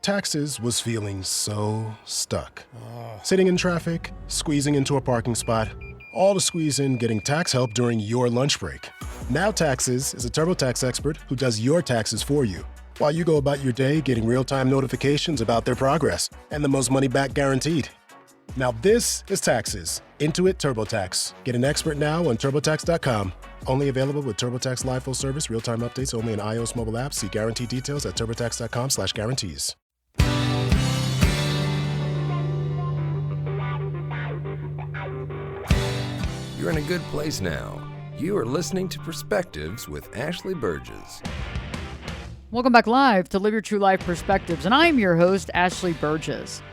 Taxes was feeling so stuck. Sitting in traffic, squeezing into a parking spot, all to squeeze in getting tax help during your lunch break. Now Taxes is a TurboTax expert who does your taxes for you, while you go about your day getting real-time notifications about their progress and the most money back guaranteed. Now this is Taxes. Intuit TurboTax. Get an expert now on TurboTax.com. Only available with TurboTax Live Full Service, real-time updates only in iOS mobile apps. See guarantee details at TurboTax.com/guarantees. You're in a good place now. You are listening to Perspectives with Ashley Burgess. Welcome back live to Live Your True Life Perspectives, and I am your host, Ashley Burgess.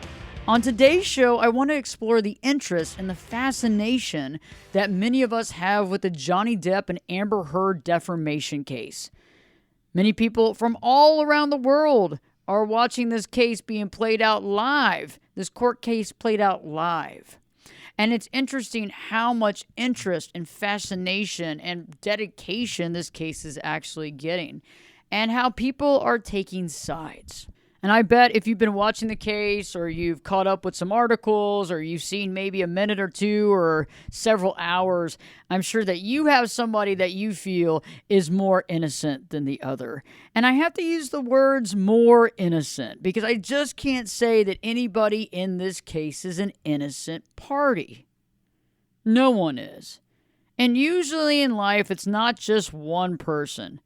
On today's show, I want to explore the interest and the fascination that many of us have with the Johnny Depp and Amber Heard defamation case. Many people from all around the world are watching this case being played out live, this court case played out live. And it's interesting how much interest and fascination and dedication this case is actually getting, and how people are taking sides. And I bet if you've been watching the case, or you've caught up with some articles, or you've seen maybe a minute or two or several hours, I'm sure that you have somebody that you feel is more innocent than the other. And I have to use the words more innocent, because I just can't say that anybody in this case is an innocent party. No one is. And usually in life, it's not just one person.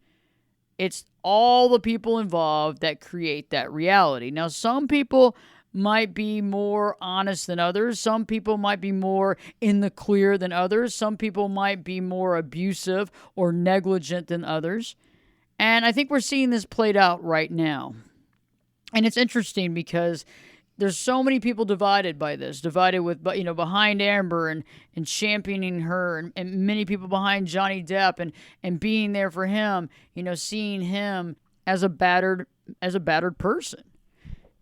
It's all the people involved that create that reality. Now, some people might be more honest than others. Some people might be more in the clear than others. Some people might be more abusive or negligent than others. And I think we're seeing this played out right now. And it's interesting because there's so many people divided by this, divided with, behind Amber and championing her, and many people behind Johnny Depp and being there for him, seeing him as a battered person.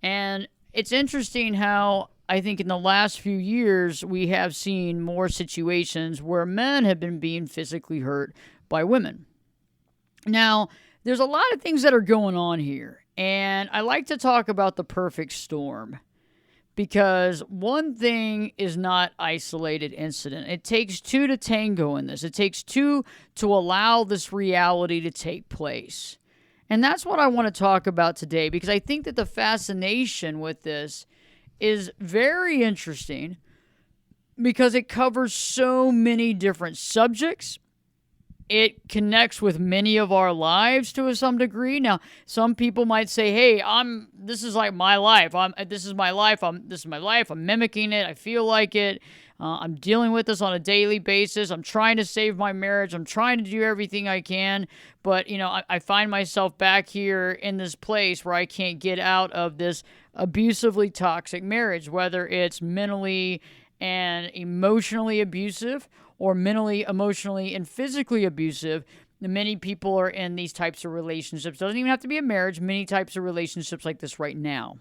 And it's interesting how I think in the last few years we have seen more situations where men have been being physically hurt by women. Now, there's a lot of things that are going on here. And I like to talk about the perfect storm, because one thing is not isolated incident. It takes two to tango in this. It takes two to allow this reality to take place. And that's what I want to talk about today, because I think that the fascination with this is very interesting, because it covers so many different subjects. It connects with many of our lives to some degree. Now, some people might say, "Hey, this is like my life. This is my life. I'm mimicking it. I feel like it. I'm dealing with this on a daily basis. I'm trying to save my marriage. I'm trying to do everything I can, but I find myself back here in this place where I can't get out of this abusively toxic marriage, whether it's mentally and emotionally abusive, or mentally, emotionally, and physically abusive." Many people are in these types of relationships. Doesn't even have to be a marriage. Many types of relationships like this right now.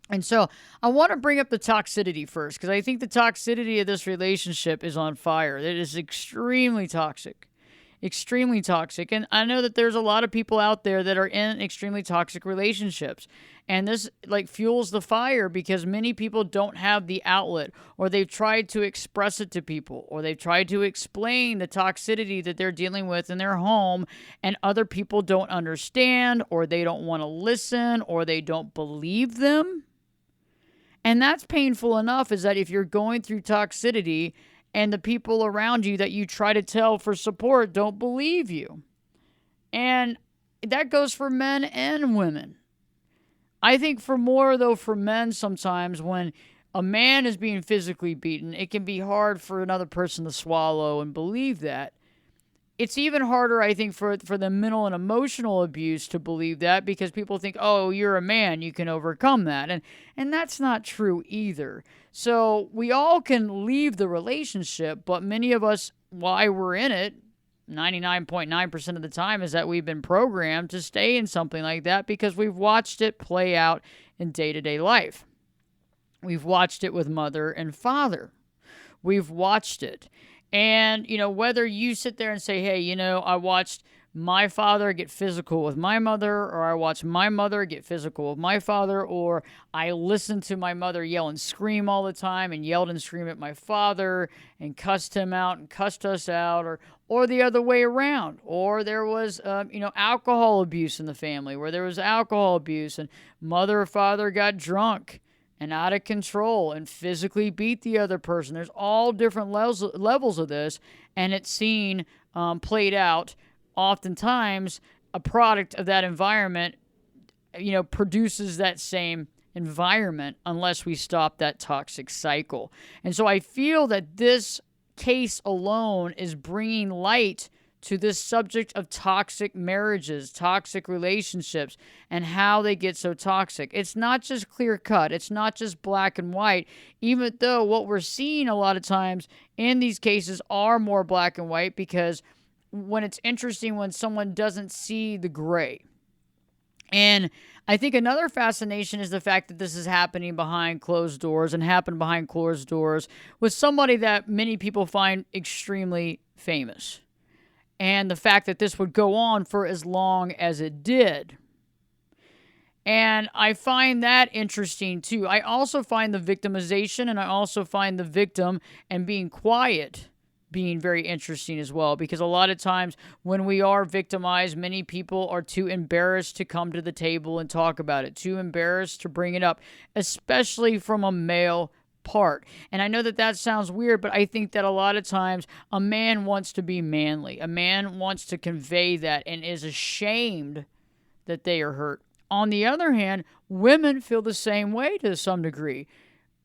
And so I want to bring up the toxicity first, because I think the toxicity of this relationship is on fire. It is extremely toxic. Extremely toxic. And I know that there's a lot of people out there that are in extremely toxic relationships. And this fuels the fire, because many people don't have the outlet, or they've tried to express it to people, or they've tried to explain the toxicity that they're dealing with in their home, and other people don't understand, or they don't want to listen, or they don't believe them. And that's painful enough, is that if you're going through toxicity and the people around you that you try to tell for support don't believe you. And that goes for men and women. I think for men sometimes, when a man is being physically beaten, it can be hard for another person to swallow and believe that. It's even harder, I think, for the mental and emotional abuse to believe that, because people think, "Oh, you're a man, you can overcome that." And that's not true either. So we all can leave the relationship, but many of us, while we're in it, 99.9% of the time, is that we've been programmed to stay in something like that because we've watched it play out in day-to-day life. We've watched it with mother and father. We've watched it. And, whether you sit there and say, "Hey, I watched my father get physical with my mother, or I watch my mother get physical with my father, or I listened to my mother yell and scream all the time and yelled and screamed at my father and cussed him out and cussed us out, or the other way around. Or there was, alcohol abuse in the family, where there was alcohol abuse and mother or father got drunk and out of control and physically beat the other person. There's all different levels of this, and it's seen played out. Oftentimes, a product of that environment, produces that same environment unless we stop that toxic cycle. And so I feel that this case alone is bringing light to this subject of toxic marriages, toxic relationships, and how they get so toxic. It's not just clear cut. It's not just black and white, even though what we're seeing a lot of times in these cases are more black and white, because when it's interesting when someone doesn't see the gray. And I think another fascination is the fact that this is happening behind closed doors, and happened behind closed doors with somebody that many people find extremely famous. And the fact that this would go on for as long as it did. And I find that interesting too. I also find the victimization, and I also find the victim and being quiet being very interesting as well, because a lot of times when we are victimized, many people are too embarrassed to come to the table and talk about it, too embarrassed to bring it up, especially from a male part. And I know that sounds weird, but I think that a lot of times a man wants to be manly. A man wants to convey that and is ashamed that they are hurt. On the other hand, women feel the same way to some degree.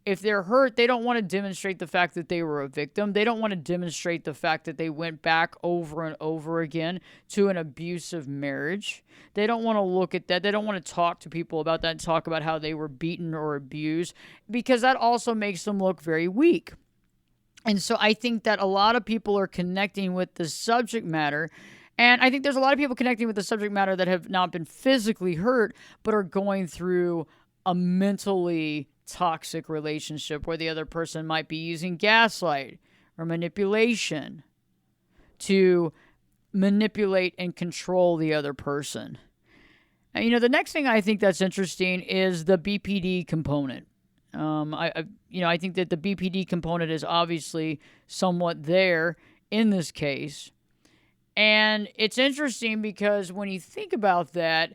If they're hurt, they don't want to demonstrate the fact that they were a victim. They don't want to demonstrate the fact that they went back over and over again to an abusive marriage. They don't want to look at that. They don't want to talk to people about that and talk about how they were beaten or abused, because that also makes them look very weak. And so I think that a lot of people are connecting with the subject matter. And I think there's a lot of people connecting with the subject matter that have not been physically hurt, but are going through a mentally toxic relationship where the other person might be using gaslight or manipulation to manipulate and control the other person. And, the next thing I think that's interesting is the BPD component. I think that the BPD component is obviously somewhat there in this case. And it's interesting because when you think about that,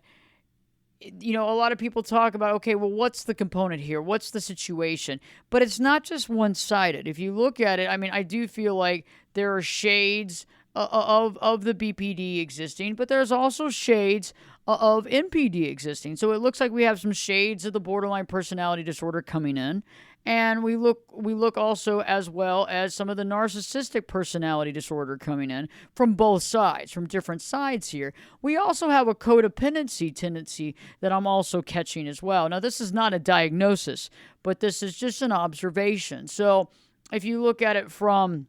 a lot of people talk about, okay, well, what's the component here? What's the situation? But it's not just one-sided. If you look at it, I do feel like there are shades of the BPD existing, but there's also shades of NPD existing. So it looks like we have some shades of the borderline personality disorder coming in. And we look also as well as some of the narcissistic personality disorder coming in from both sides, from different sides here. We also have a codependency tendency that I'm also catching as well. Now, this is not a diagnosis, but this is just an observation. So if you look at it from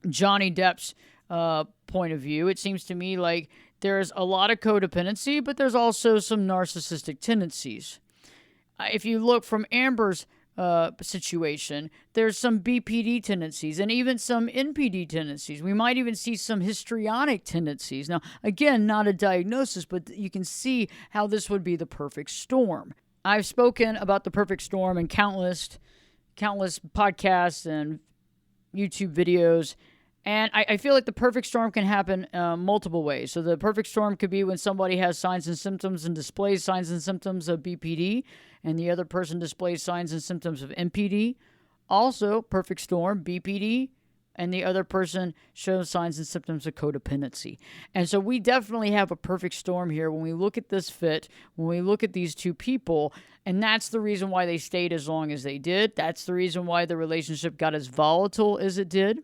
Johnny Depp's point of view, it seems to me like there's a lot of codependency, but there's also some narcissistic tendencies. If you look from Amber's situation, there's some BPD tendencies and even some NPD tendencies. We might even see some histrionic tendencies. Now, again, not a diagnosis, but you can see how this would be the perfect storm. I've spoken about the perfect storm in countless podcasts and YouTube videos. And I feel like the perfect storm can happen multiple ways. So the perfect storm could be when somebody has signs and symptoms and displays signs and symptoms of BPD, and the other person displays signs and symptoms of NPD. Also, perfect storm, BPD, and the other person shows signs and symptoms of codependency. And so we definitely have a perfect storm here when we look at this fit, when we look at these two people, and that's the reason why they stayed as long as they did. That's the reason why the relationship got as volatile as it did.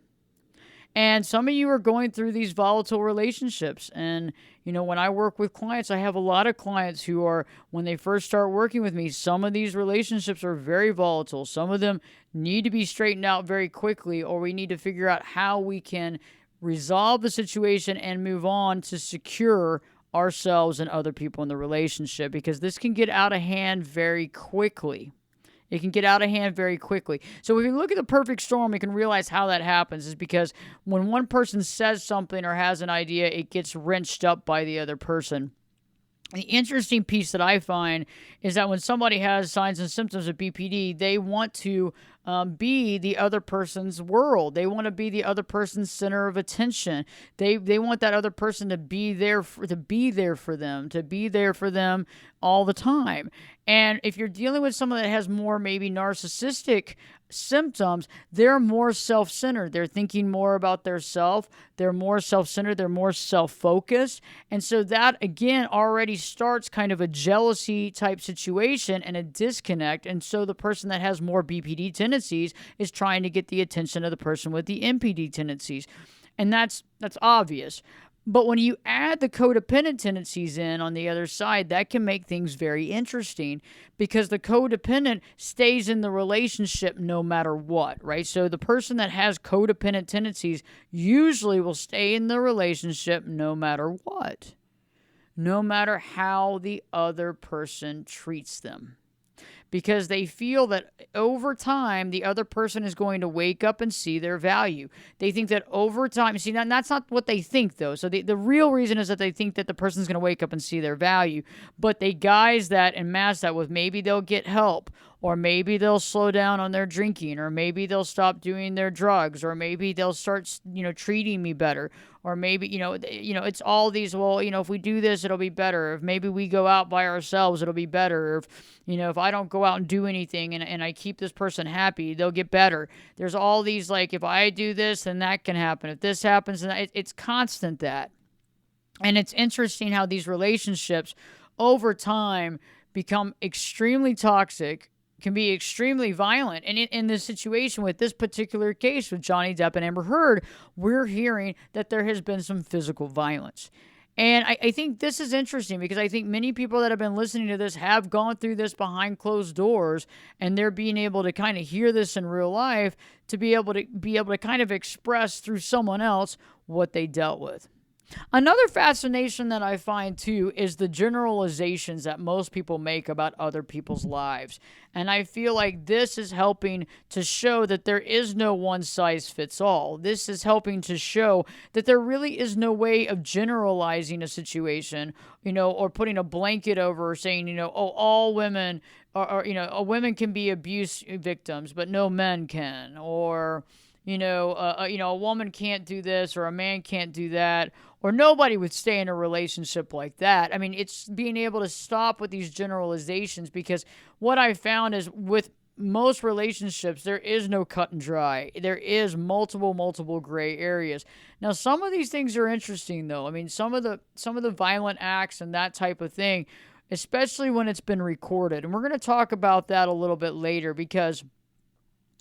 And some of you are going through these volatile relationships. And, when I work with clients, I have a lot of clients who are, when they first start working with me, some of these relationships are very volatile. Some of them need to be straightened out very quickly, or we need to figure out how we can resolve the situation and move on to secure ourselves and other people in the relationship, because this can get out of hand very quickly. It can get out of hand very quickly. So if you look at the perfect storm, you can realize how that happens is because when one person says something or has an idea, it gets wrenched up by the other person. The interesting piece that I find is that when somebody has signs and symptoms of BPD, they want to be the other person's world. They want to be the other person's center of attention. They want that other person to be there for them all the time. And if you're dealing with someone that has more maybe narcissistic symptoms, they're more self-centered. They're thinking more about their self. They're more self-centered. They're more self-focused. And so that, again, already starts kind of a jealousy type situation and a disconnect. And so the person that has more BPD tendencies is trying to get the attention of the person with the NPD tendencies. And that's obvious. But when you add the codependent tendencies in on the other side, that can make things very interesting because the codependent stays in the relationship no matter what, right? So the person that has codependent tendencies usually will stay in the relationship no matter what, no matter how the other person treats them. Because they feel that over time, the other person is going to wake up and see their value. They think that over time, see, that's not what they think, though. So the real reason is that they think that the person's going to wake up and see their value. But they guise that and mask that with maybe they'll get help, or maybe they'll slow down on their drinking, or maybe they'll stop doing their drugs, or maybe they'll start, treating me better. Or maybe, it's all these, if we do this, it'll be better. If maybe we go out by ourselves, it'll be better. If I don't go out and do anything and I keep this person happy, they'll get better. There's all these, if I do this, then that can happen. If this happens, then it's constant that. And it's interesting how these relationships over time become extremely toxic, can be extremely violent. And in this situation with this particular case with Johnny Depp and Amber Heard, we're hearing that there has been some physical violence. And I think this is interesting because I think many people that have been listening to this have gone through this behind closed doors, and they're being able to kind of hear this in real life to be able to kind of express through someone else what they dealt with. Another fascination that I find, too, is the generalizations that most people make about other people's lives. And I feel like this is helping to show that there is no one-size-fits-all. This is helping to show that there really is no way of generalizing a situation, or putting a blanket over saying, all women women can be abuse victims, but no men can. Or a woman can't do this or a man can't do that, or nobody would stay in a relationship like that. I mean, it's being able to stop with these generalizations, because what I found is with most relationships, there is no cut and dry. There is multiple gray areas. Now, some of these things are interesting, though. I mean, some of the violent acts and that type of thing, especially when it's been recorded. And we're going to talk about that a little bit later, because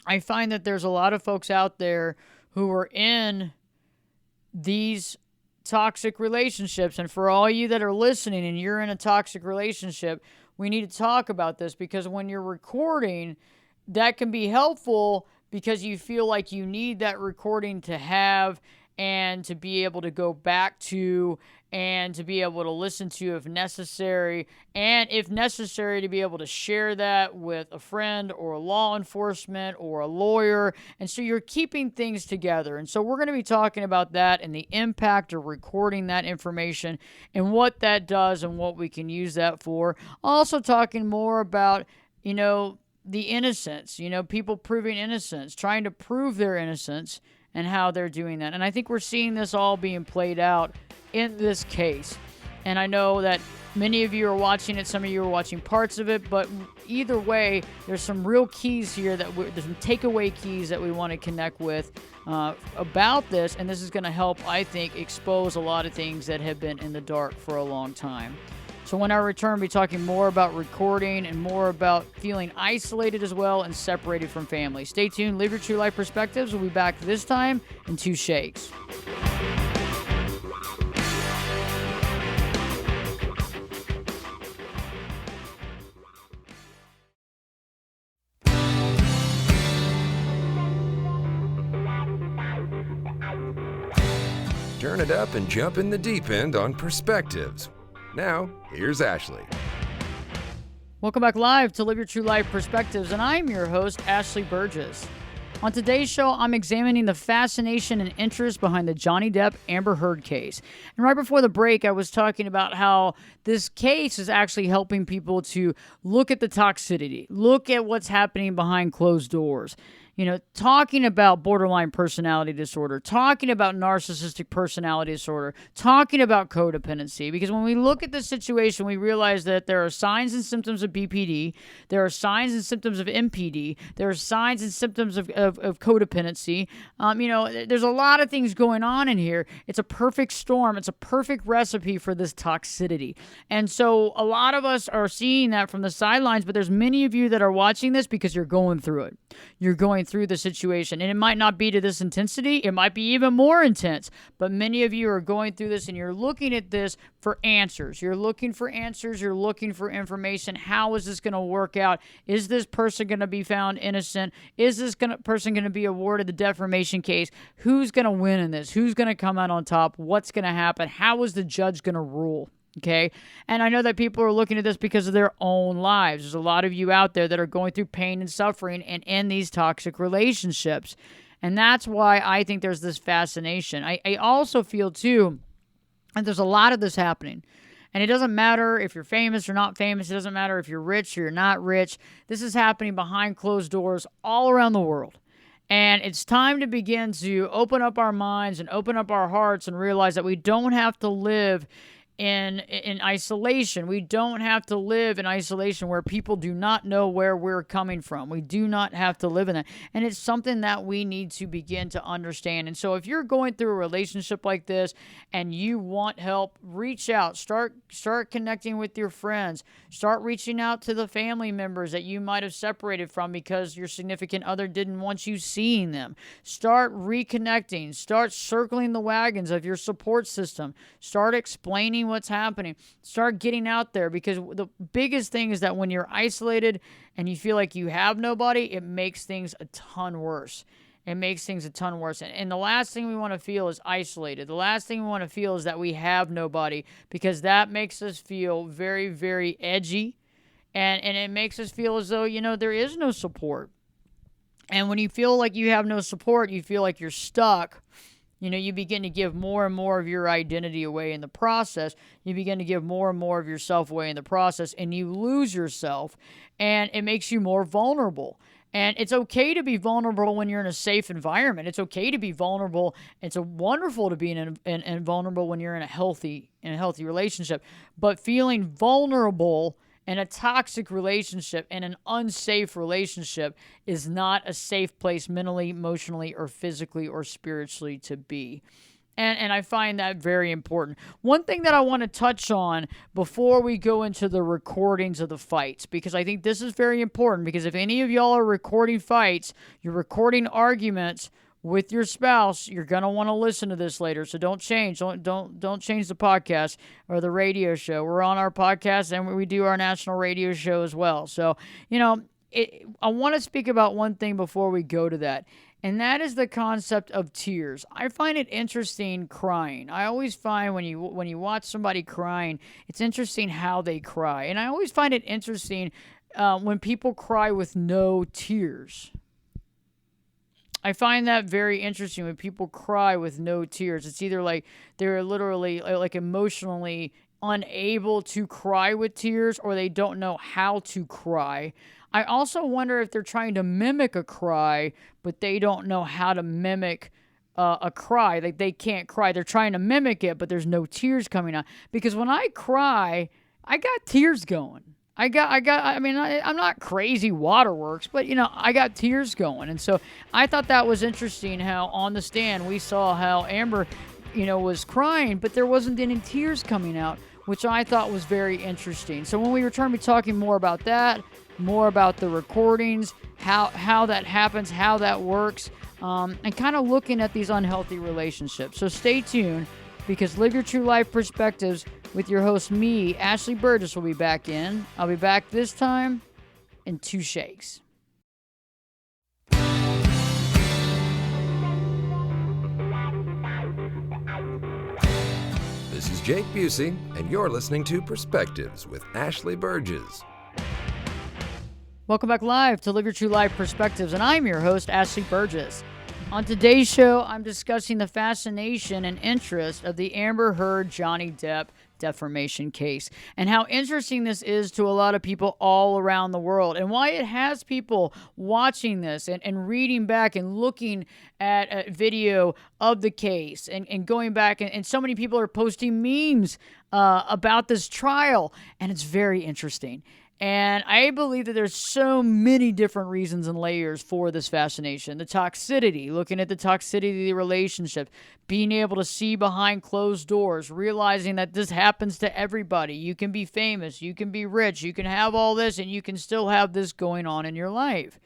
I find that there's a lot of folks out there who are in these toxic relationships. And for all you that are listening and you're in a toxic relationship, we need to talk about this, because when you're recording, that can be helpful because you feel like you need that recording to have and to be able to go back to and to be able to listen to if necessary, and if necessary to be able to share that with a friend or law enforcement or a lawyer. And so you're keeping things together. And so we're going to be talking about that and the impact of recording that information and what that does and what we can use that for. Also talking more about, the innocence, people proving innocence, trying to prove their innocence, and how they're doing that. And I think we're seeing this all being played out in this case. And I know that many of you are watching it, some of you are watching parts of it, but either way, there's some real keys here there's some takeaway keys that we want to connect with about this. And this is going to help, I think, expose a lot of things that have been in the dark for a long time. So when I return, we'll be talking more about recording and more about feeling isolated as well and separated from family. Stay tuned. Live Your True Life Perspectives. We'll be back this time in 2 shakes. Turn it up and jump in the deep end on Perspectives. Now, here's Ashley. Welcome back live to Live Your True Life Perspectives, and I'm your host, Ashley Burgess. On today's show, I'm examining the fascination and interest behind the Johnny Depp Amber Heard case. And right before the break, I was talking about how this case is actually helping people to look at the toxicity, look at what's happening behind closed doors. You know, talking about borderline personality disorder, talking about narcissistic personality disorder, talking about codependency. Because when we look at this situation, we realize that there are signs and symptoms of BPD, there are signs and symptoms of MPD, there are signs and symptoms of codependency. There's a lot of things going on in here. It's a perfect storm. It's a perfect recipe for this toxicity. And so a lot of us are seeing that from the sidelines, but there's many of you that are watching this because you're going through it. You're going through the situation, and it might not be to this intensity. It might be even more intense, but many of you are going through this and you're looking at this for answers. You're looking for answers. You're looking for information. How is this going to work out? Is this person going to be found innocent? Is this person going to be awarded the defamation case? Who's going to win in this? Who's going to come out on top? What's going to happen? How is the judge going to rule? Okay. And I know that people are looking at this because of their own lives. There's a lot of you out there that are going through pain and suffering and in these toxic relationships. And that's why I think there's this fascination. I also feel too, and there's a lot of this happening. And it doesn't matter if you're famous or not famous. It doesn't matter if you're rich or you're not rich. This is happening behind closed doors all around the world. And it's time to begin to open up our minds and open up our hearts and realize that we don't have to live in isolation. We don't have to live in isolation where people do not know where we're coming from. We do not have to live in that. And it's something that we need to begin to understand. And so if you're going through a relationship like this and you want help, reach out. Start connecting with your friends. Start reaching out to the family members that you might have separated from because your significant other didn't want you seeing them. Start reconnecting. Start circling the wagons of your support system. Start explaining what's happening. Start getting out there, because the biggest thing is that when you're isolated and you feel like you have nobody, it makes things a ton worse. It makes things a ton worse. And the last thing we want to feel is isolated. The last thing we want to feel is that we have nobody, because that makes us feel very, very edgy. And it makes us feel as though, there is no support. And when you feel like you have no support, you feel like you're stuck. You begin to give more and more of your identity away in the process. You begin to give more and more of yourself away in the process, and you lose yourself, and it makes you more vulnerable. And it's okay to be vulnerable when you're in a safe environment. It's okay to be vulnerable. It's wonderful to be vulnerable when you're in a healthy relationship. But feeling vulnerable in a toxic relationship and an unsafe relationship is not a safe place mentally, emotionally, or physically, or spiritually to be. And I find that very important. One thing that I want to touch on before we go into the recordings of the fights, because I think this is very important, because if any of y'all are recording fights, you're recording arguments with your spouse, you're going to want to listen to this later. So don't change. Don't change the podcast or the radio show. We're on our podcast and we do our national radio show as well. So, I want to speak about one thing before we go to that. And that is the concept of tears. I find it interesting crying. I always find when you watch somebody crying, it's interesting how they cry. And I always find it interesting when people cry with no tears. I find that very interesting when people cry with no tears. It's either like they're literally like emotionally unable to cry with tears, or they don't know how to cry. I also wonder if they're trying to mimic a cry, but they don't know how to mimic a cry. Like they can't cry. They're trying to mimic it, but there's no tears coming out. Because when I cry, I got tears going. I'm not crazy waterworks, but, I got tears going. And so I thought that was interesting how on the stand we saw how Amber, was crying, but there wasn't any tears coming out, which I thought was very interesting. So when we return, we'll be talking more about that, more about the recordings, how that happens, how that works, and kind of looking at these unhealthy relationships. So stay tuned, because Live Your True Life Perspectives with your host, me, Ashley Burgess, will be back in. I'll be back this time in 2 shakes. This is Jake Busey, and you're listening to Perspectives with Ashley Burgess. Welcome back live to Live Your True Life Perspectives, and I'm your host, Ashley Burgess. On today's show, I'm discussing the fascination and interest of the Amber Heard Johnny Depp defamation case and how interesting this is to a lot of people all around the world and why it has people watching this and reading back and looking at a video of the case and going back and so many people are posting memes about this trial, and it's very interesting. And I believe that there's so many different reasons and layers for this fascination. The toxicity, looking at the toxicity of the relationship, being able to see behind closed doors, realizing that this happens to everybody. You can be famous, you can be rich, you can have all this, and you can still have this going on in your life.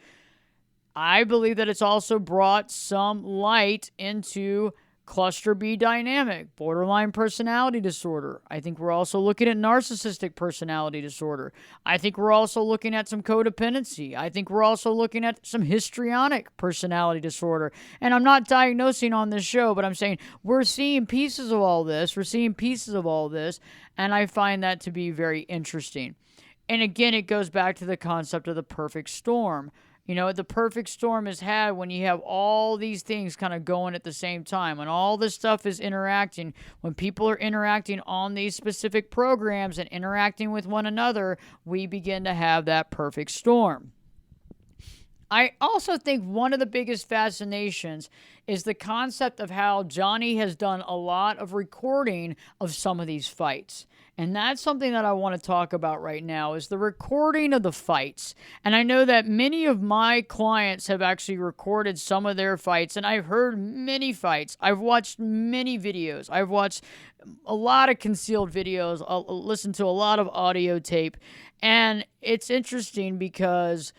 I believe that it's also brought some light into Cluster B dynamic, borderline personality disorder. I think we're also looking at narcissistic personality disorder. I think we're also looking at some codependency. I think we're also looking at some histrionic personality disorder. And I'm not diagnosing on this show, but I'm saying we're seeing pieces of all this. And I find that to be very interesting. And again, it goes back to the concept of the perfect storm. You know, the perfect storm is had when you have all these things kind of going at the same time. When all this stuff is interacting, when people are interacting on these specific programs and interacting with one another, we begin to have that perfect storm. I also think one of the biggest fascinations is the concept of how Johnny has done a lot of recording of some of these fights. And that's something that I want to talk about right now is the recording of the fights. And I know that many of my clients have actually recorded some of their fights, and I've heard many fights. I've watched many videos. I've watched a lot of concealed videos. I'll listen to a lot of audio tape. And it's interesting because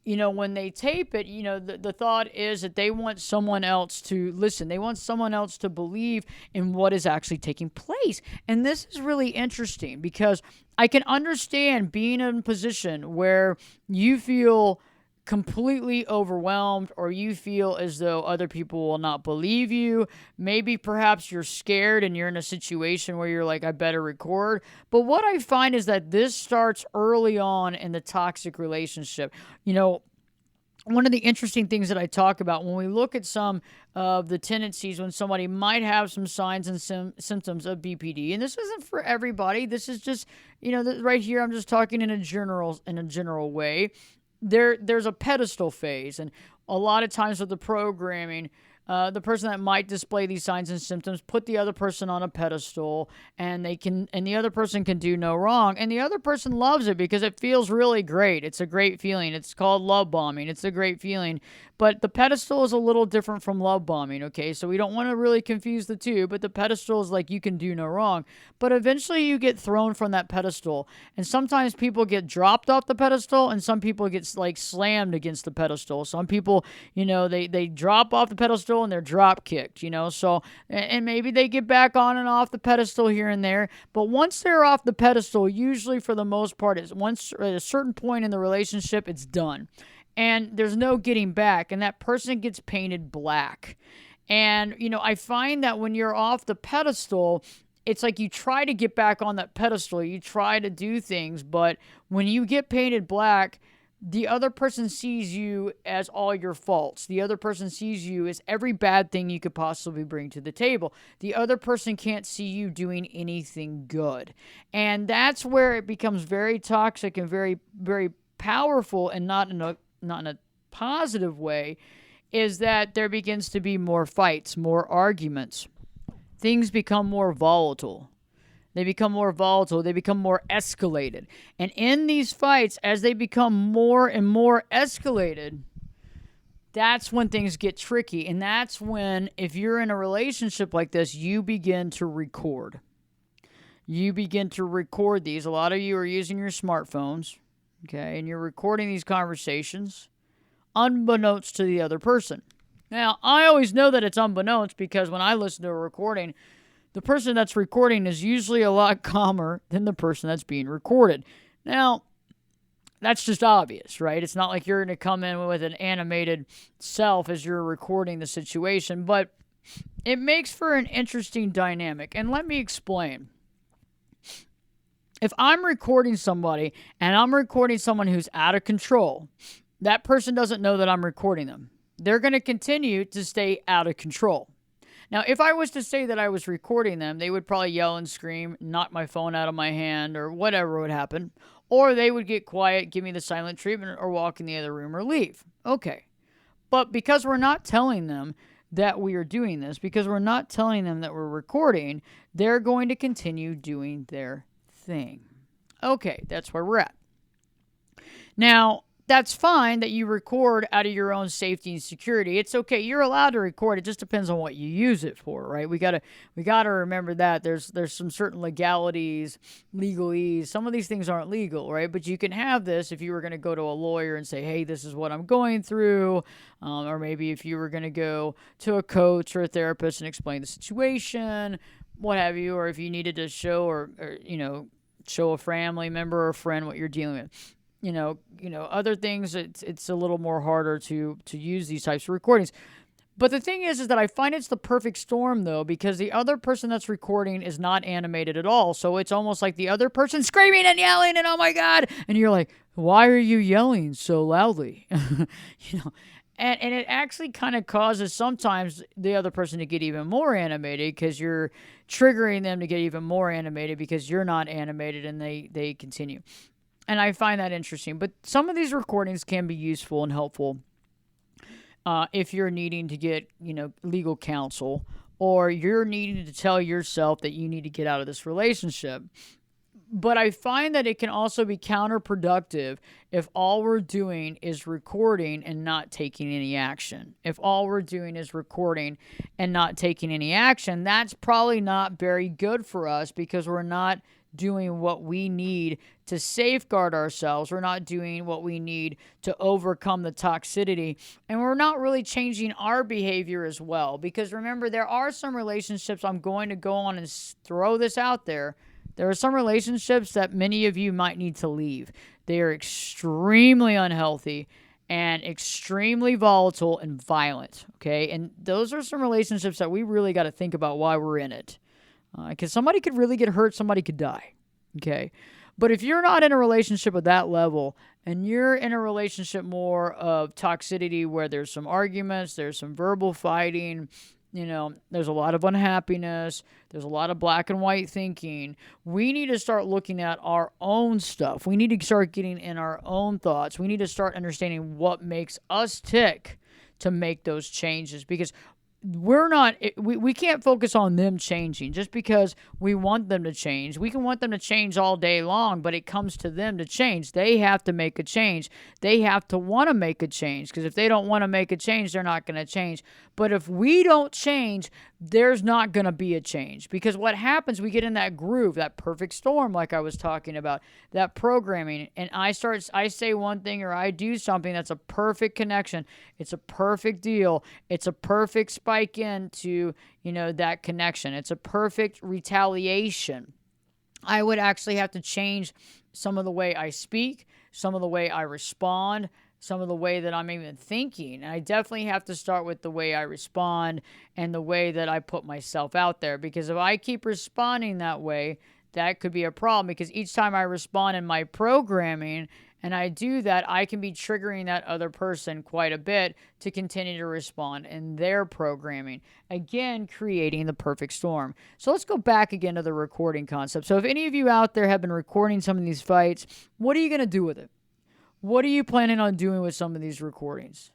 when they tape it, the thought is that they want someone else to listen. They want someone else to believe in what is actually taking place. And this is really interesting because I can understand being in a position where you feel completely overwhelmed or you feel as though other people will not believe you. Maybe perhaps you're scared and you're in a situation where you're like, I better record. But what I find is that this starts early on in the toxic relationship. One of the interesting things that I talk about when we look at some of the tendencies when somebody might have some signs and symptoms of BPD, and this isn't for everybody. This is just, right here I'm just talking in a general way. There's a pedestal phase, and a lot of times with the programming, the person that might display these signs and symptoms put the other person on a pedestal, and the other person can do no wrong, and the other person loves it because it feels really great. It's a great feeling. It's called love bombing. It's a great feeling, but the pedestal is a little different from love bombing. Okay, so we don't want to really confuse the two, but the pedestal is like you can do no wrong, but eventually you get thrown from that pedestal, and sometimes people get dropped off the pedestal, and some people get like slammed against the pedestal. Some people, they drop off the pedestal and they're drop kicked, so, and maybe they get back on and off the pedestal here and there, but once they're off the pedestal, usually for the most part, once at a certain point in the relationship, it's done. And there's no getting back, and that person gets painted black. And, I find that when you're off the pedestal, it's like you try to get back on that pedestal, you try to do things, but when you get painted black, the other person sees you as all your faults. The other person sees you as every bad thing you could possibly bring to the table. The other person can't see you doing anything good. And that's where it becomes very toxic and very, very powerful, and not in a positive way, is that there begins to be more fights, more arguments. Things become more volatile. They become more escalated. And in these fights, as they become more and more escalated, that's when things get tricky. And that's when, if you're in a relationship like this, you begin to record. You begin to record these. A lot of you are using your smartphones, okay, and you're recording these conversations unbeknownst to the other person. Now, I always know that it's unbeknownst because when I listen to a recording, the person that's recording is usually a lot calmer than the person that's being recorded. Now, that's just obvious, right? It's not like you're going to come in with an animated self as you're recording the situation, but it makes for an interesting dynamic. And let me explain. If I'm recording somebody and I'm recording someone who's out of control, that person doesn't know that I'm recording them. They're going to continue to stay out of control. Now, if I was to say that I was recording them, they would probably yell and scream, knock my phone out of my hand, or whatever would happen. Or they would get quiet, give me the silent treatment, or walk in the other room or leave. Okay. But because we're not telling them that we are doing this, because we're not telling them that we're recording, they're going to continue doing their thing. Okay, that's where we're at. Now, that's fine that you record out of your own safety and security. It's okay. You're allowed to record. It just depends on what you use it for, right? We gotta remember that there's some certain legalities, legalese. Some of these things aren't legal, right? But you can have this if you were going to go to a lawyer and say, hey, this is what I'm going through. Or maybe if you were going to go to a coach or a therapist and explain the situation, what have you, or if you needed to show or show a family member or a friend what you're dealing with. Other things, it's a little more harder to use these types of recordings. But the thing is that I find it's the perfect storm, though, because the other person that's recording is not animated at all. So it's almost like the other person screaming and yelling and, oh, my God. And you're like, why are you yelling so loudly? And it actually kind of causes sometimes the other person to get even more animated because you're triggering them to get even more animated because you're not animated and they continue. And I find that interesting. But some of these recordings can be useful and helpful if you're needing to get, legal counsel, or you're needing to tell yourself that you need to get out of this relationship. But I find that it can also be counterproductive if all we're doing is recording and not taking any action. If all we're doing is recording and not taking any action, that's probably not very good for us because we're not doing what we need to safeguard ourselves. We're not doing what we need to overcome the toxicity. And we're not really changing our behavior as well. Because remember, there are some relationships, I'm going to go on and throw this out there. There are some relationships that many of you might need to leave. They are extremely unhealthy and extremely volatile and violent. Okay. And those are some relationships that we really got to think about why we're in it. Because somebody could really get hurt, somebody could die, okay? But if you're not in a relationship at that level, and you're in a relationship more of toxicity where there's some arguments, there's some verbal fighting, there's a lot of unhappiness, there's a lot of black and white thinking, we need to start looking at our own stuff. We need to start getting in our own thoughts. We need to start understanding what makes us tick to make those changes, because we can't focus on them changing just because we want them to change. We can want them to change all day long, but it comes to them to change. They have to make a change. They have to want to make a change, because if they don't want to make a change, they're not going to change. But if we don't change, there's not going to be a change, because what happens, we get in that groove, that perfect storm, like I was talking about, that programming, and I say one thing or I do something that's a perfect connection. It's a perfect deal. It's a perfect spike into, that connection. It's a perfect retaliation. I would actually have to change some of the way I speak, some of the way I respond, some of the way that I'm even thinking. And I definitely have to start with the way I respond and the way that I put myself out there. Because if I keep responding that way, that could be a problem, because each time I respond in my programming and I do that, I can be triggering that other person quite a bit to continue to respond in their programming. Again, creating the perfect storm. So let's go back again to the recording concept. So if any of you out there have been recording some of these fights, what are you going to do with it? What are you planning on doing with some of these recordings?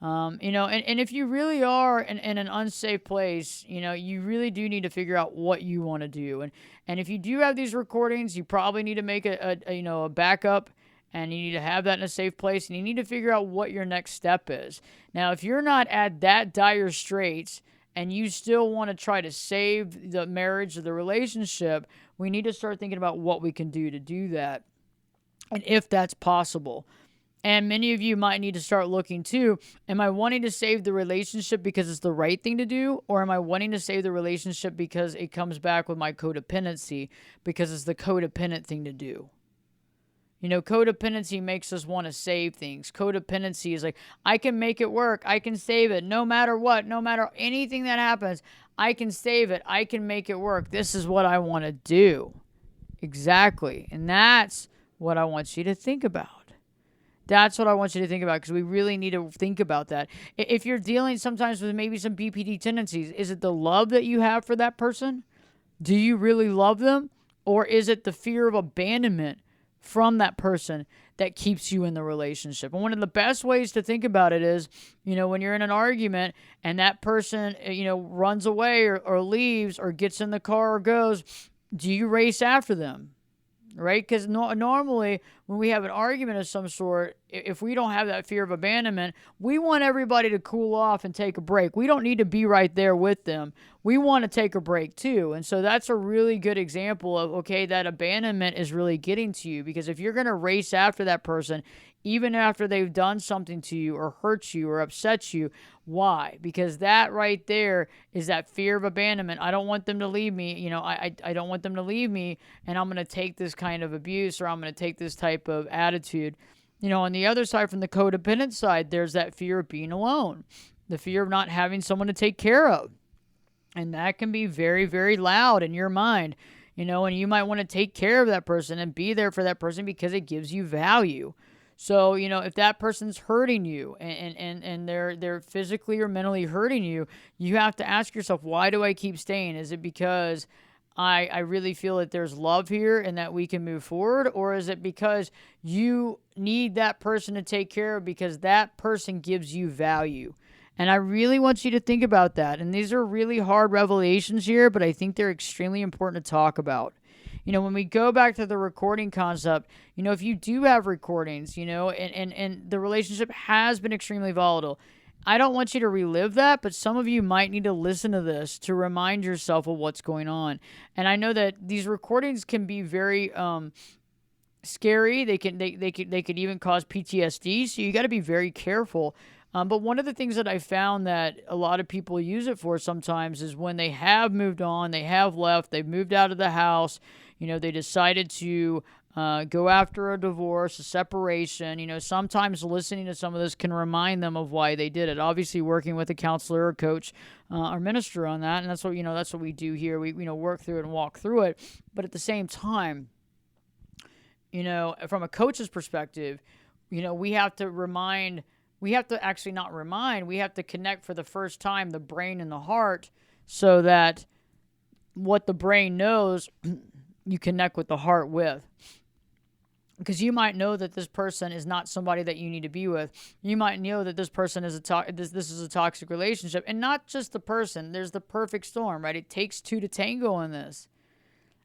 And if you really are in an unsafe place, you really do need to figure out what you want to do. And if you do have these recordings, you probably need to make a backup, and you need to have that in a safe place, and you need to figure out what your next step is. Now, if you're not at that dire straits and you still want to try to save the marriage or the relationship, we need to start thinking about what we can do to do that, and if that's possible. And many of you might need to start looking too, am I wanting to save the relationship because it's the right thing to do? Or am I wanting to save the relationship because it comes back with my codependency, because it's the codependent thing to do? Codependency makes us want to save things. Codependency is like, I can make it work. I can save it no matter what, no matter anything that happens. I can save it. I can make it work. This is what I want to do. Exactly. And that's what I want you to think about. That's what I want you to think about, because we really need to think about that. If you're dealing sometimes with maybe some BPD tendencies, is it the love that you have for that person? Do you really love them? Or is it the fear of abandonment from that person that keeps you in the relationship? And one of the best ways to think about it is, when you're in an argument and that person, runs away or leaves or gets in the car or goes, do you race after them? Right? Because normally when we have an argument of some sort, if we don't have that fear of abandonment, we want everybody to cool off and take a break. We don't need to be right there with them. We want to take a break too. And so that's a really good example of, okay, that abandonment is really getting to you, because if you're going to race after that person, even after they've done something to you or hurt you or upset you, why? Because that right there is that fear of abandonment. I don't want them to leave me. I don't want them to leave me, and I'm going to take this kind of abuse, or I'm going to take this type of attitude. On the other side, from the codependent side, there's that fear of being alone, the fear of not having someone to take care of. And that can be very, very loud in your mind, and you might want to take care of that person and be there for that person because it gives you value. So, if that person's hurting you and they're physically or mentally hurting you, you have to ask yourself, why do I keep staying? Is it because I really feel that there's love here and that we can move forward? Or is it because you need that person to take care of because that person gives you value? And I really want you to think about that. And these are really hard revelations here, but I think they're extremely important to talk about. When we go back to the recording concept, if you do have recordings, and the relationship has been extremely volatile, I don't want you to relive that, but some of you might need to listen to this to remind yourself of what's going on. And I know that these recordings can be very scary. They could even cause PTSD, so you got to be very careful. But one of the things that I found that a lot of people use it for sometimes is when they have moved on, they have left, they've moved out of the house, they decided to go after a divorce, a separation. Sometimes listening to some of this can remind them of why they did it. Obviously, working with a counselor or coach or minister on that, and that's what we do here. We work through it and walk through it. But at the same time, from a coach's perspective, we have to remind. We have to actually not remind. We have to connect for the first time the brain and the heart, so that what the brain knows, you connect with the heart with. Because you might know that this person is not somebody that you need to be with. You might know that this person is this is a toxic relationship, and not just the person. There's the perfect storm, right? It takes two to tango in this.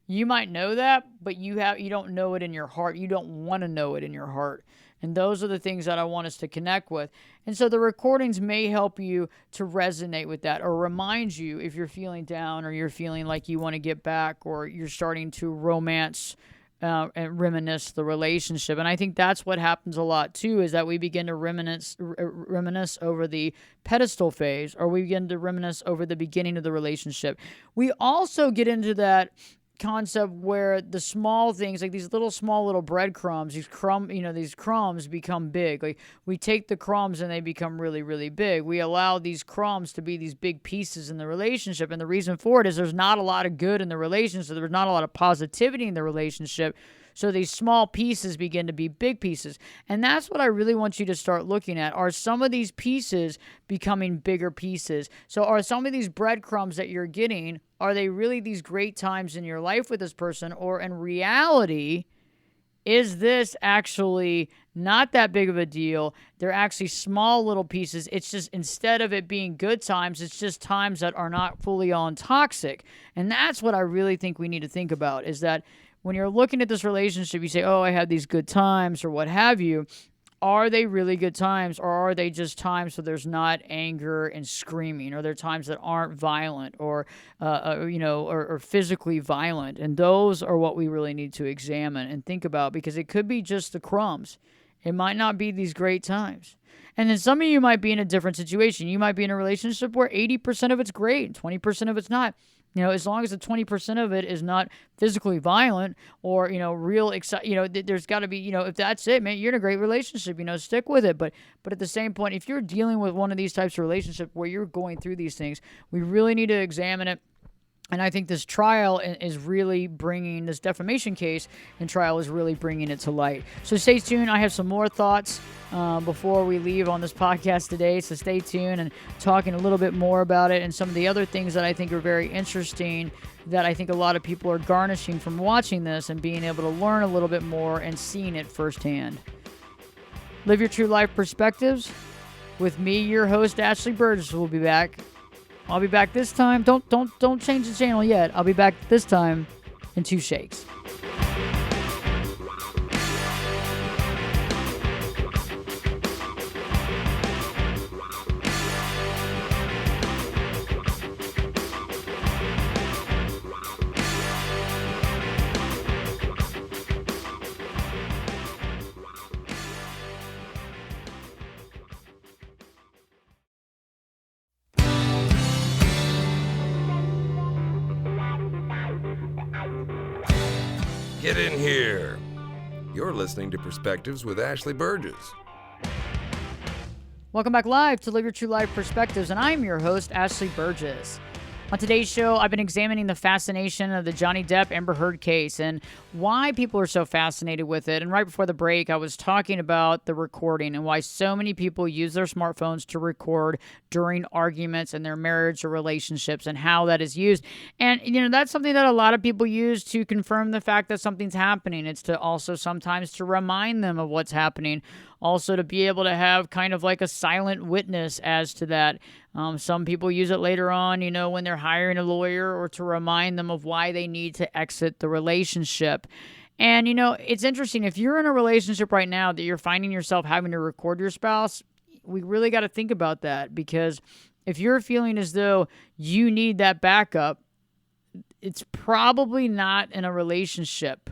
You might know that, but you don't know it in your heart. You don't want to know it in your heart. And those are the things that I want us to connect with. And so the recordings may help you to resonate with that, or remind you if you're feeling down, or you're feeling like you want to get back, or you're starting to romance and reminisce the relationship. And I think that's what happens a lot too, is that we begin to reminisce over the pedestal phase, or we begin to reminisce over the beginning of the relationship. We also get into that concept where the small things, like these small little breadcrumbs, these crumbs become big. Like, we take the crumbs and they become really, really big. We allow these crumbs to be these big pieces in the relationship. And the reason for it is there's not a lot of good in the relationship. There's not a lot of positivity in the relationship. So these small pieces begin to be big pieces. And that's what I really want you to start looking at. Are some of these pieces becoming bigger pieces? So are some of these breadcrumbs that you're getting, are they really these great times in your life with this person? Or in reality, is this actually not that big of a deal? They're actually small little pieces. It's just, instead of it being good times, it's just times that are not fully on toxic. And that's what I really think we need to think about, is that when you're looking at this relationship, you say, oh, I had these good times or what have you. Are they really good times, or are they just times where there's not anger and screaming? Or they're times that aren't violent or physically violent? And those are what we really need to examine and think about, because it could be just the crumbs. It might not be these great times. And then some of you might be in a different situation. You might be in a relationship where 80% of it's great and 20% of it's not. As long as the 20% of it is not physically violent or, real excitement, there's got to be, if that's it, man, you're in a great relationship, stick with it. But at the same point, if you're dealing with one of these types of relationship where you're going through these things, we really need to examine it And I think this trial is really bringing, this defamation case and trial is really bringing it to light. So stay tuned. I have some more thoughts before we leave on this podcast today. So stay tuned and talking a little bit more about it and some of the other things that I think are very interesting that I think a lot of people are garnishing from watching this and being able to learn a little bit more and seeing it firsthand. Live Your True Life Perspectives with me, your host, Ashley Burgess, will be back. I'll be back this time. Don't change the channel yet. I'll be back this time in 2 shakes. Get in here. You're listening to Perspectives with Ashley Burgess. Welcome back live to Live Your True Life Perspectives, and I'm your host, Ashley Burgess. On today's show, I've been examining the fascination of the Johnny Depp Amber Heard case and why people are so fascinated with it. And right before the break, I was talking about the recording and why so many people use their smartphones to record during arguments in their marriage or relationships and how that is used. And, that's something that a lot of people use to confirm the fact that something's happening. It's to also sometimes to remind them of what's happening. Also to be able to have kind of like a silent witness as to that. Some people use it later on, when they're hiring a lawyer or to remind them of why they need to exit the relationship. And, it's interesting. If you're in a relationship right now that you're finding yourself having to record your spouse, we really got to think about that, because if you're feeling as though you need that backup, it's probably not in a relationship,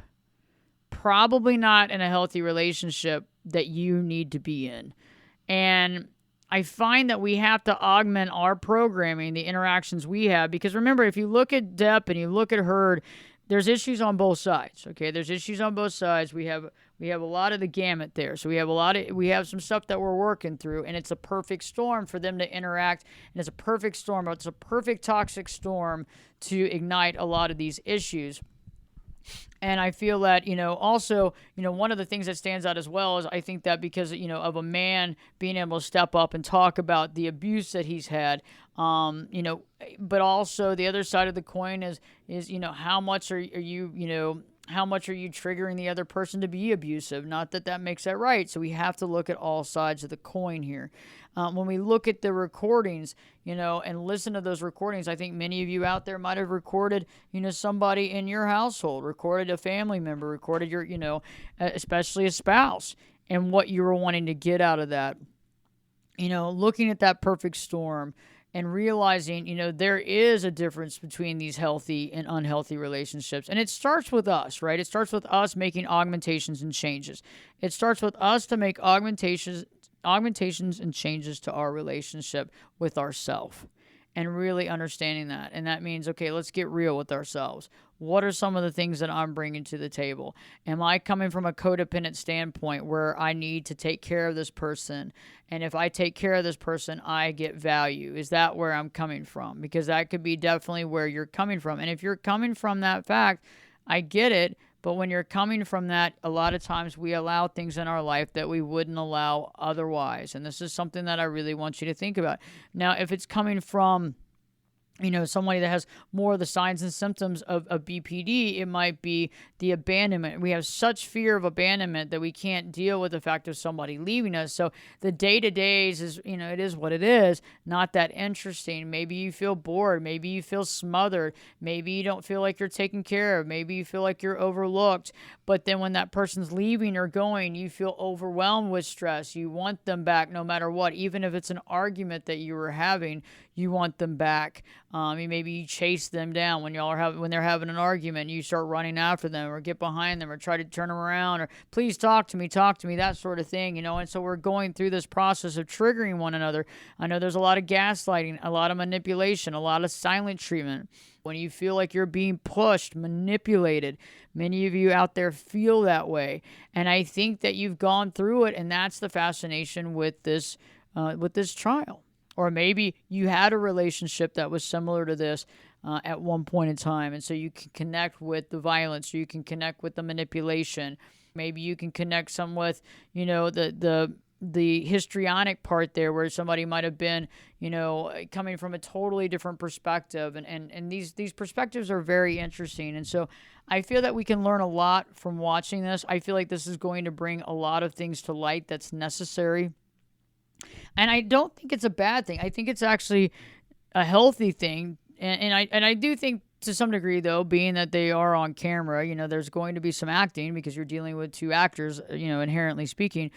probably not in a healthy relationship that you need to be in. And I find that we have to augment our programming, the interactions we have, because remember, if you look at Depp and you look at Heard, there's issues on both sides. Okay, there's issues on both sides. We have a lot of the gamut there. So we have some stuff that we're working through, and it's a perfect storm for them to interact, and it's a perfect storm. It's a perfect toxic storm to ignite a lot of these issues. And I feel that, also, one of the things that stands out as well is I think that because, of a man being able to step up and talk about the abuse that he's had, but also the other side of the coin is how much are you, how much are you triggering the other person to be abusive? Not that makes that right. So we have to look at all sides of the coin here. When we look at the recordings, and listen to those recordings, I think many of you out there might have recorded, somebody in your household, recorded a family member, recorded your, especially a spouse, and what you were wanting to get out of that. Looking at that perfect storm and realizing, there is a difference between these healthy and unhealthy relationships. And it starts with us, right? It starts with us making augmentations and changes. It starts with us to make augmentations and changes to our relationship with ourselves, and really understanding that. And that means, okay, let's get real with ourselves. What are some of the things that I'm bringing to the table? Am I coming from a codependent standpoint where I need to take care of this person? And if I take care of this person, I get value. Is that where I'm coming from? Because that could be definitely where you're coming from. And if you're coming from that fact, I get it. But when you're coming from that, a lot of times we allow things in our life that we wouldn't allow otherwise. And this is something that I really want you to think about. Now, if it's coming from, somebody that has more of the signs and symptoms of BPD, it might be the abandonment. We have such fear of abandonment that we can't deal with the fact of somebody leaving us. So the day-to-days is, it is what it is, not that interesting. Maybe you feel bored. Maybe you feel smothered. Maybe you don't feel like you're taken care of. Maybe you feel like you're overlooked. But then when that person's leaving or going, you feel overwhelmed with stress. You want them back no matter what. Even if it's an argument that you were having, you want them back. Maybe you chase them down when they're having an argument. You start running after them or get behind them or try to turn them around or please talk to me, that sort of thing, And so we're going through this process of triggering one another. I know there's a lot of gaslighting, a lot of manipulation, a lot of silent treatment. When you feel like you're being pushed, manipulated, many of you out there feel that way. And I think that you've gone through it, and that's the fascination with this trial. Or maybe you had a relationship that was similar to this, at one point in time. And so you can connect with the violence, or you can connect with the manipulation. Maybe you can connect some with, the histrionic part there, where somebody might have been, coming from a totally different perspective. And these perspectives are very interesting. And so I feel that we can learn a lot from watching this. I feel like this is going to bring a lot of things to light that's necessary. And I don't think it's a bad thing. I think it's actually a healthy thing. And I do think, to some degree, though, being that they are on camera, there's going to be some acting because you're dealing with two actors, inherently speaking.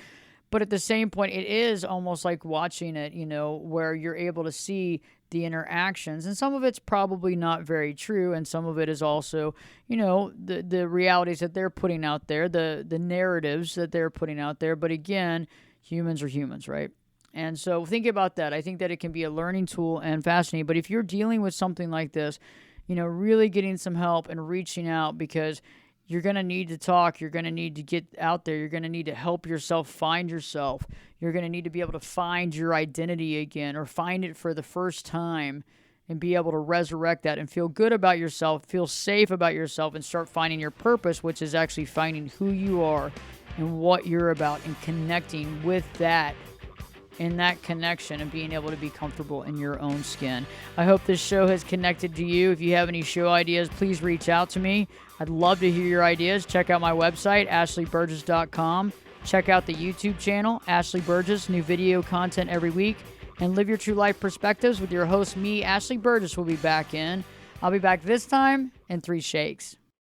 But at the same point, it is almost like watching it, where you're able to see the interactions. And some of it's probably not very true. And some of it is also, the realities that they're putting out there, the narratives that they're putting out there. But again, humans are humans, right? And so think about that. I think that it can be a learning tool and fascinating. But if you're dealing with something like this, really getting some help and reaching out, because you're going to need to talk. You're going to need to get out there. You're going to need to help yourself find yourself. You're going to need to be able to find your identity again, or find it for the first time, and be able to resurrect that and feel good about yourself, feel safe about yourself, and start finding your purpose, which is actually finding who you are and what you're about, and connecting with that, in that connection, and being able to be comfortable in your own skin. I hope this show has connected to you. If you have any show ideas, please reach out to me. I'd love to hear your ideas. Check out my website, ashleyburgess.com. Check out the YouTube channel, Ashley Burgess, new video content every week. And Live Your True Life Perspectives with your host, me, Ashley Burgess, will be back in. I'll be back this time in 3 shakes.